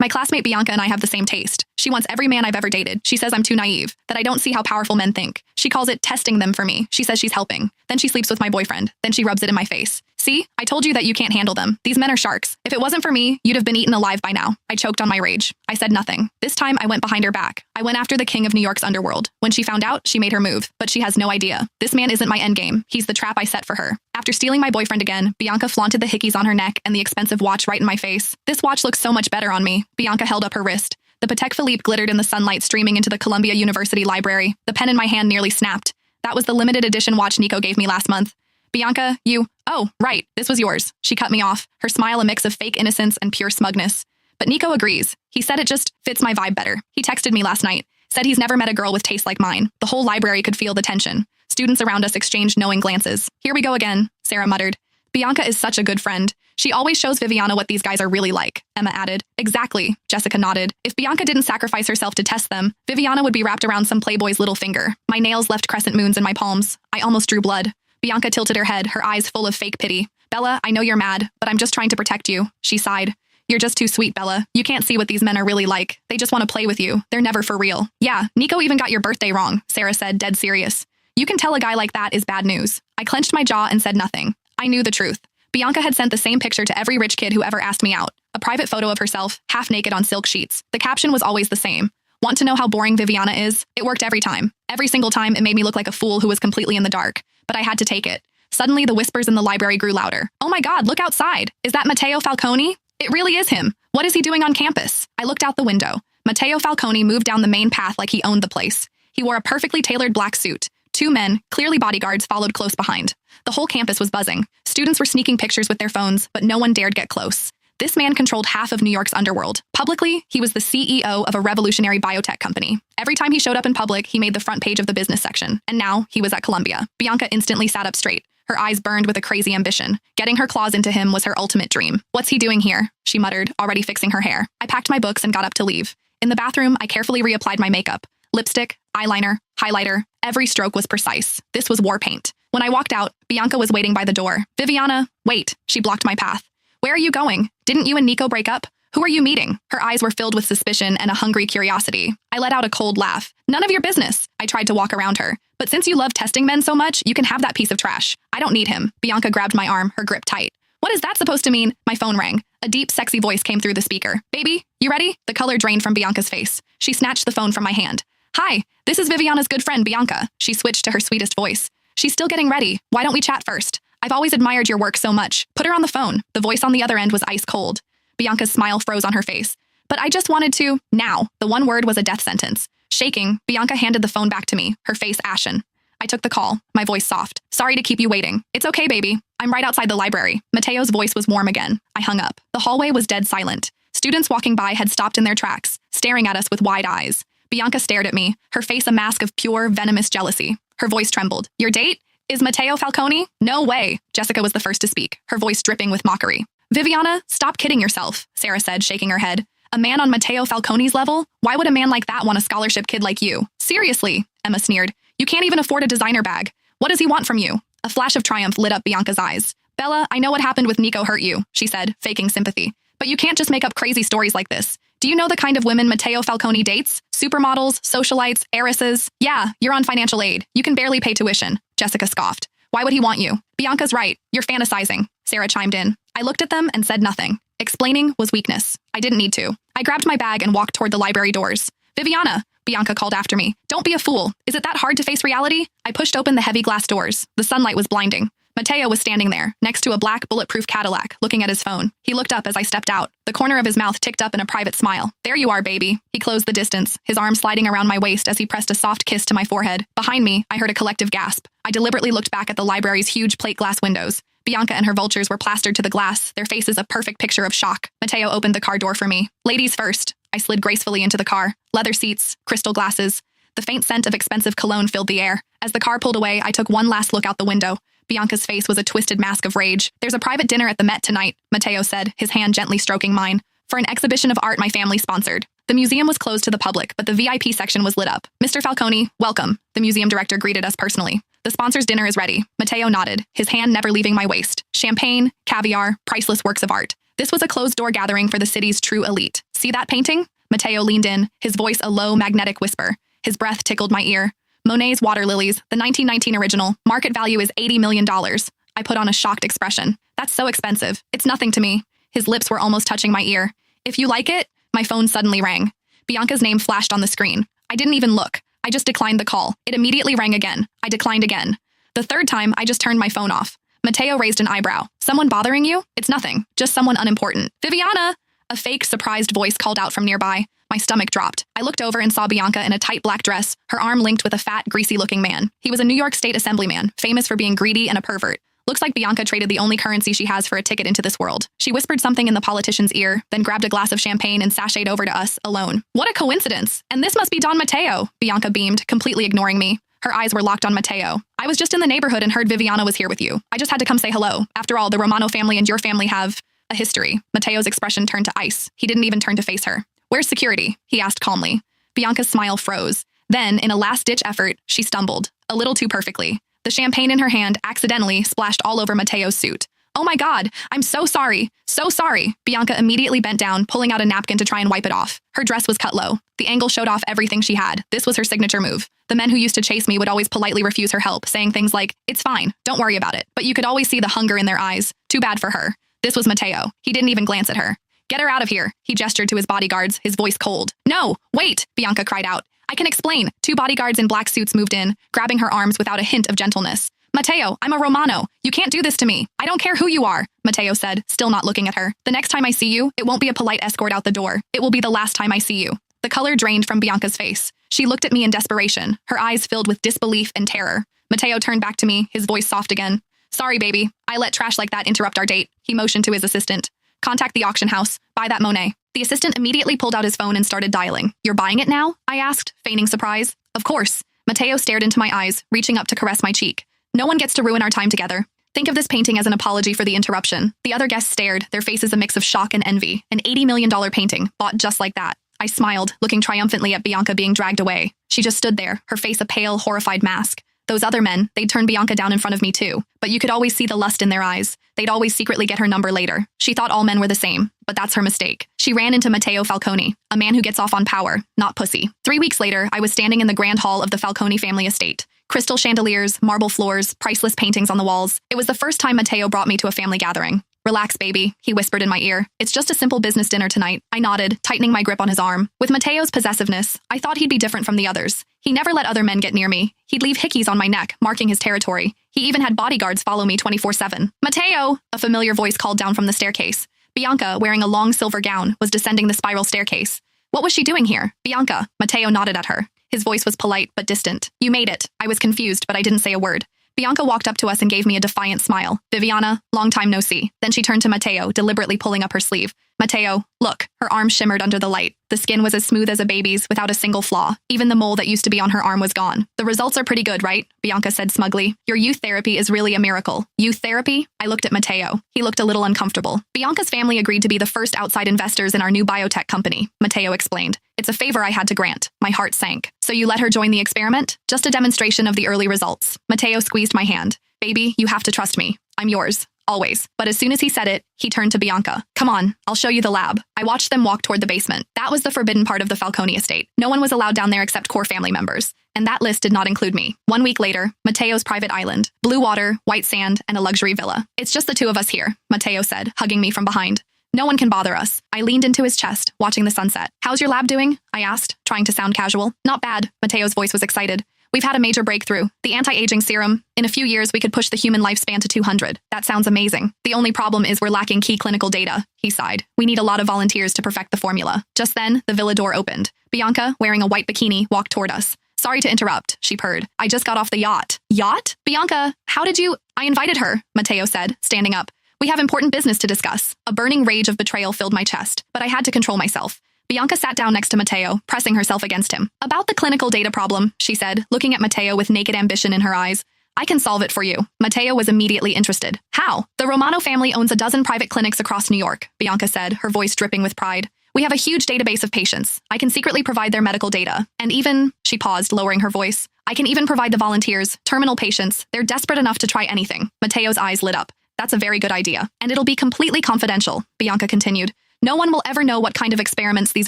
My classmate Bianca and I have the same taste. She wants every man I've ever dated. She says I'm too naive, that I don't see how powerful men think. She calls it testing them for me. She says she's helping. Then she sleeps with my boyfriend. Then she rubs it in my face. See? I told you that you can't handle them. These men are sharks. If it wasn't for me, you'd have been eaten alive by now. I choked on my rage. I said nothing. This time, I went behind her back. I went after the king of New York's underworld. When she found out, she made her move. But she has no idea. This man isn't my endgame. He's the trap I set for her. After stealing my boyfriend again, Bianca flaunted the hickeys on her neck and the expensive watch right in my face. This watch looks so much better on me. Bianca held up her wrist. The Patek Philippe glittered in the sunlight streaming into the Columbia University library. The pen in my hand nearly snapped. That was the limited edition watch Nico gave me last month. Bianca, oh, right, this was yours. She cut me off, her smile a mix of fake innocence and pure smugness. But Nico agrees. He said it just fits my vibe better. He texted me last night, said he's never met a girl with taste like mine. The whole library could feel the tension. Students around us exchanged knowing glances. Here we go again, Sarah muttered. Bianca is such a good friend. She always shows Viviana what these guys are really like, Emma added. Exactly, Jessica nodded. If Bianca didn't sacrifice herself to test them, Viviana would be wrapped around some playboy's little finger. My nails left crescent moons in my palms. I almost drew blood. Bianca tilted her head, her eyes full of fake pity. Bella, I know you're mad, but I'm just trying to protect you. She sighed. You're just too sweet, Bella. You can't see what these men are really like. They just want to play with you. They're never for real. Yeah, Nico even got your birthday wrong, Sarah said, dead serious. You can tell a guy like that is bad news. I clenched my jaw and said nothing. I knew the truth. Bianca had sent the same picture to every rich kid who ever asked me out. A private photo of herself, half naked on silk sheets. The caption was always the same. Want to know how boring Viviana is? It worked every time. Every single time, it made me look like a fool who was completely in the dark. But I had to take it. Suddenly, the whispers in the library grew louder. Oh my God, look outside. Is that Matteo Falcone? It really is him. What is he doing on campus? I looked out the window. Matteo Falcone moved down the main path like he owned the place. He wore a perfectly tailored black suit. Two men, clearly bodyguards, followed close behind. The whole campus was buzzing. Students were sneaking pictures with their phones, but no one dared get close. This man controlled half of New York's underworld. Publicly, he was the CEO of a revolutionary biotech company. Every time he showed up in public, he made the front page of the business section. And now, he was at Columbia. Bianca instantly sat up straight. Her eyes burned with a crazy ambition. Getting her claws into him was her ultimate dream. What's he doing here? She muttered, already fixing her hair. I packed my books and got up to leave. In the bathroom, I carefully reapplied my makeup. Lipstick, eyeliner, highlighter, every stroke was precise. This was war paint. When I walked out, Bianca was waiting by the door. Viviana, wait. She blocked my path. Where are you going? Didn't you and Nico break up? Who are you meeting? Her eyes were filled with suspicion and a hungry curiosity. I let out a cold laugh. None of your business. I tried to walk around her. But since you love testing men so much, you can have that piece of trash. I don't need him. Bianca grabbed my arm, her grip tight. What is that supposed to mean? My phone rang. A deep, sexy voice came through the speaker. Baby, you ready? The color drained from Bianca's face. She snatched the phone from my hand. Hi, this is Viviana's good friend, Bianca. She switched to her sweetest voice. She's still getting ready. Why don't we chat first? I've always admired your work so much. Put her on the phone. The voice on the other end was ice cold. Bianca's smile froze on her face. But I just wanted to, now. The one word was a death sentence. Shaking, Bianca handed the phone back to me, her face ashen. I took the call, my voice soft. Sorry to keep you waiting. It's okay, baby. I'm right outside the library. Matteo's voice was warm again. I hung up. The hallway was dead silent. Students walking by had stopped in their tracks, staring at us with wide eyes. Bianca stared at me, her face a mask of pure, venomous jealousy. Her voice trembled. Your date? Is Matteo Falcone? No way. Jessica was the first to speak, her voice dripping with mockery. Viviana, stop kidding yourself, Sarah said, shaking her head. A man on Matteo Falcone's level? Why would a man like that want a scholarship kid like you? Seriously, Emma sneered. You can't even afford a designer bag. What does he want from you? A flash of triumph lit up Bianca's eyes. Bella, I know what happened with Nico hurt you, she said, faking sympathy. But you can't just make up crazy stories like this. Do you know the kind of women Matteo Falcone dates? Supermodels, socialites, heiresses? Yeah, you're on financial aid. You can barely pay tuition. Jessica scoffed. Why would he want you? Bianca's right. You're fantasizing. Sarah chimed in. I looked at them and said nothing. Explaining was weakness. I didn't need to. I grabbed my bag and walked toward the library doors. Viviana, Bianca called after me. Don't be a fool. Is it that hard to face reality? I pushed open the heavy glass doors. The sunlight was blinding. Matteo was standing there, next to a black, bulletproof Cadillac, looking at his phone. He looked up as I stepped out. The corner of his mouth ticked up in a private smile. There you are, baby. He closed the distance, his arm sliding around my waist as he pressed a soft kiss to my forehead. Behind me, I heard a collective gasp. I deliberately looked back at the library's huge plate glass windows. Bianca and her vultures were plastered to the glass, their faces a perfect picture of shock. Matteo opened the car door for me. Ladies first. I slid gracefully into the car. Leather seats, crystal glasses. The faint scent of expensive cologne filled the air. As the car pulled away, I took one last look out the window. Bianca's face was a twisted mask of rage. There's a private dinner at the Met tonight, Matteo said, his hand gently stroking mine, for an exhibition of art my family sponsored. The museum was closed to the public, but the VIP section was lit up. Mr. Falcone, welcome. The museum director greeted us personally. The sponsor's dinner is ready. Matteo nodded, his hand never leaving my waist. Champagne, caviar, priceless works of art. This was a closed-door gathering for the city's true elite. See that painting? Matteo leaned in, his voice a low, magnetic whisper. His breath tickled my ear. Monet's Water Lilies, the 1919 original, market value is $80 million. I put on a shocked expression. That's so expensive. It's nothing to me. His lips were almost touching my ear. If you like it, my phone suddenly rang. Bianca's name flashed on the screen. I didn't even look. I just declined the call. It immediately rang again. I declined again. The third time, I just turned my phone off. Matteo raised an eyebrow. Someone bothering you? It's nothing. Just someone unimportant. Viviana! A fake, surprised voice called out from nearby. My stomach dropped. I looked over and saw Bianca in a tight black dress, her arm linked with a fat, greasy-looking man. He was a New York State Assemblyman, famous for being greedy and a pervert. Looks like Bianca traded the only currency she has for a ticket into this world. She whispered something in the politician's ear, then grabbed a glass of champagne and sashayed over to us, alone. What a coincidence! And this must be Don Matteo! Bianca beamed, completely ignoring me. Her eyes were locked on Matteo. I was just in the neighborhood and heard Viviana was here with you. I just had to come say hello. After all, the Romano family and your family have a history. Matteo's expression turned to ice. He didn't even turn to face her. Where's security? He asked calmly. Bianca's smile froze. Then, in a last-ditch effort, she stumbled, a little too perfectly. The champagne in her hand accidentally splashed all over Matteo's suit. Oh my God, I'm so sorry. So sorry. Bianca immediately bent down, pulling out a napkin to try and wipe it off. Her dress was cut low. The angle showed off everything she had. This was her signature move. The men who used to chase me would always politely refuse her help, saying things like, "It's fine, don't worry about it." But you could always see the hunger in their eyes. Too bad for her. This was Matteo. He didn't even glance at her. Get her out of here. He gestured to his bodyguards, his voice cold. No, wait, Bianca cried out. I can explain. Two bodyguards in black suits moved in, grabbing her arms without a hint of gentleness. Matteo, I'm a Romano. You can't do this to me. I don't care who you are, Matteo said, still not looking at her. The next time I see you, it won't be a polite escort out the door. It will be the last time I see you. The color drained from Bianca's face. She looked at me in desperation, her eyes filled with disbelief and terror. Matteo turned back to me, his voice soft again. Sorry, baby. I let trash like that interrupt our date. He motioned to his assistant. Contact the auction house. Buy that Monet. The assistant immediately pulled out his phone and started dialing. You're buying it now? I asked, feigning surprise. Of course. Matteo stared into my eyes, reaching up to caress my cheek. No one gets to ruin our time together. Think of this painting as an apology for the interruption. The other guests stared, their faces a mix of shock and envy. An $80 million painting, bought just like that. I smiled, looking triumphantly at Bianca being dragged away. She just stood there, her face a pale, horrified mask. Those other men, they'd turn Bianca down in front of me too. But you could always see the lust in their eyes. They'd always secretly get her number later. She thought all men were the same, but that's her mistake. She ran into Matteo Falcone, a man who gets off on power, not pussy. 3 weeks later, I was standing in the grand hall of the Falcone family estate. Crystal chandeliers, marble floors, priceless paintings on the walls. It was the first time Matteo brought me to a family gathering. Relax, baby, he whispered in my ear. It's just a simple business dinner tonight. I nodded, tightening my grip on his arm. With Matteo's possessiveness, I thought he'd be different from the others. He never let other men get near me. He'd leave hickeys on my neck, marking his territory. He even had bodyguards follow me 24/7. Matteo! A familiar voice called down from the staircase. Bianca, wearing a long silver gown, was descending the spiral staircase. What was she doing here? Bianca. Matteo nodded at her. His voice was polite but distant. You made it. I was confused, but I didn't say a word. Bianca walked up to us and gave me a defiant smile. Viviana, long time no see. Then she turned to Matteo, deliberately pulling up her sleeve. Matteo, look. Her arm shimmered under the light. The skin was as smooth as a baby's, without a single flaw. Even the mole that used to be on her arm was gone. The results are pretty good, right? Bianca said smugly. Your youth therapy is really a miracle. Youth therapy? I looked at Matteo. He looked a little uncomfortable. Bianca's family agreed to be the first outside investors in our new biotech company, Matteo explained. It's a favor I had to grant. My heart sank. So you let her join the experiment? Just a demonstration of the early results. Matteo squeezed my hand. Baby, you have to trust me. I'm yours. Always. But as soon as he said it, he turned to Bianca. Come on, I'll show you the lab. I watched them walk toward the basement. That was the forbidden part of the Falcone estate. No one was allowed down there except core family members. And that list did not include me. 1 week later, Matteo's private island. Blue water, white sand, and a luxury villa. It's just the two of us here, Matteo said, hugging me from behind. No one can bother us. I leaned into his chest, watching the sunset. How's your lab doing? I asked, trying to sound casual. Not bad. Matteo's voice was excited. We've had a major breakthrough. The anti-aging serum. In a few years, we could push the human lifespan to 200. That sounds amazing. The only problem is we're lacking key clinical data, he sighed. We need a lot of volunteers to perfect the formula. Just then, the villa door opened. Bianca, wearing a white bikini, walked toward us. Sorry to interrupt, she purred. I just got off the yacht. Yacht? Bianca, how did you— I invited her, Matteo said, standing up. We have important business to discuss. A burning rage of betrayal filled my chest, but I had to control myself. Bianca sat down next to Matteo, pressing herself against him. About the clinical data problem, she said, looking at Matteo with naked ambition in her eyes. I can solve it for you. Matteo was immediately interested. How? The Romano family owns a dozen private clinics across New York, Bianca said, her voice dripping with pride. We have a huge database of patients. I can secretly provide their medical data. And even— she paused, lowering her voice. I can even provide the volunteers, terminal patients. They're desperate enough to try anything. Matteo's eyes lit up. That's a very good idea. And it'll be completely confidential, Bianca continued. No one will ever know what kind of experiments these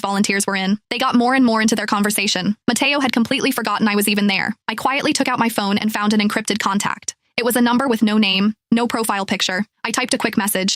volunteers were in. They got more and more into their conversation. Mateo had completely forgotten I was even there. I quietly took out my phone and found an encrypted contact. It was a number with no name, no profile picture. I typed a quick message.